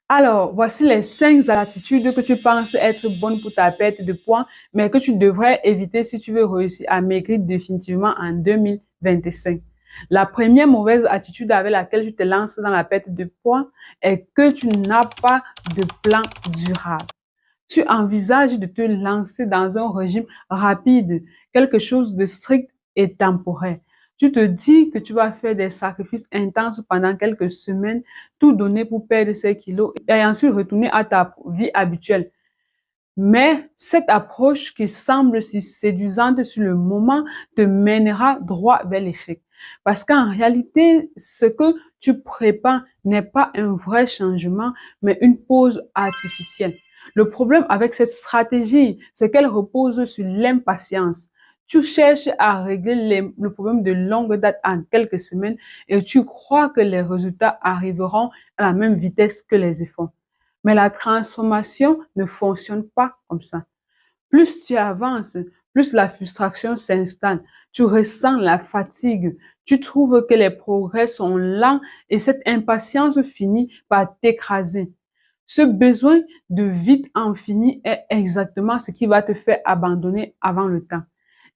Alors, voici les 5 attitudes que tu penses être bonnes pour ta perte de poids, mais que tu devrais éviter si tu veux réussir à maigrir définitivement en 2025. La première mauvaise attitude avec laquelle tu te lances dans la perte de poids est que tu n'as pas de plan durable. Tu envisages de te lancer dans un régime rapide, quelque chose de strict et temporaire. Tu te dis que tu vas faire des sacrifices intenses pendant quelques semaines, tout donner pour perdre ces kilos et ensuite retourner à ta vie habituelle. Mais cette approche qui semble si séduisante sur le moment te mènera droit vers l'échec. Parce qu'en réalité, ce que tu prépares n'est pas un vrai changement, mais une pause artificielle. Le problème avec cette stratégie, c'est qu'elle repose sur l'impatience. Tu cherches à régler le problème de longue date en quelques semaines et tu crois que les résultats arriveront à la même vitesse que les efforts. Mais la transformation ne fonctionne pas comme ça. Plus tu avances, plus la frustration s'installe. Tu ressens la fatigue. Tu trouves que les progrès sont lents et cette impatience finit par t'écraser. Ce besoin de vite en finir est exactement ce qui va te faire abandonner avant le temps.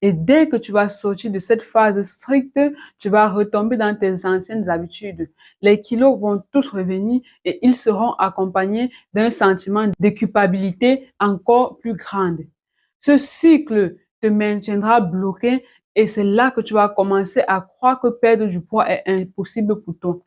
Et dès que tu vas sortir de cette phase stricte, tu vas retomber dans tes anciennes habitudes. Les kilos vont tous revenir et ils seront accompagnés d'un sentiment de culpabilité encore plus grand. Ce cycle te maintiendra bloqué et c'est là que tu vas commencer à croire que perdre du poids est impossible pour toi.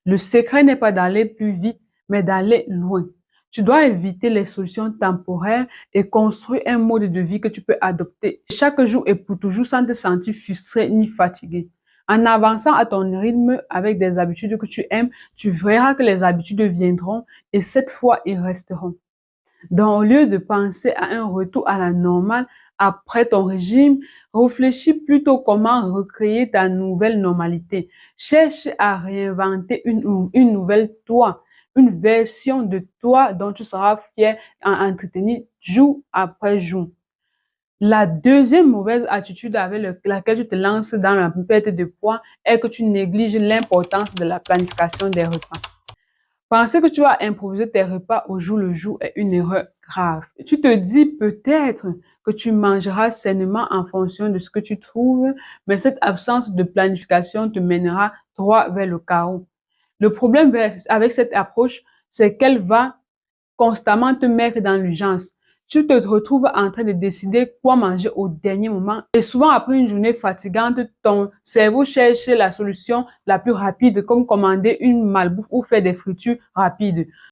Le secret n'est pas d'aller plus vite, mais d'aller loin. Tu dois éviter les solutions temporaires et construire un mode de vie que tu peux adopter chaque jour et pour toujours sans te sentir frustré ni fatigué. En avançant à ton rythme avec des habitudes que tu aimes, tu verras que les habitudes viendront et cette fois, ils resteront. Donc, au lieu de penser à un retour à la normale après ton régime, réfléchis plutôt comment recréer ta nouvelle normalité. Cherche à réinventer une nouvelle toi, une version de toi dont tu seras fier à entretenir jour après jour. La deuxième mauvaise attitude avec laquelle tu te lances dans la perte de poids est que tu négliges l'importance de la planification des repas. Penser que tu vas improviser tes repas au jour le jour est une erreur grave. Tu te dis peut-être que tu mangeras sainement en fonction de ce que tu trouves, mais cette absence de planification te mènera droit vers le chaos. Le problème avec cette approche, c'est qu'elle va constamment te mettre dans l'urgence. Tu te retrouves en train de décider quoi manger au dernier moment. Et souvent, après une journée fatigante, ton cerveau cherche la solution la plus rapide, comme commander une malbouffe ou faire des fritures rapides.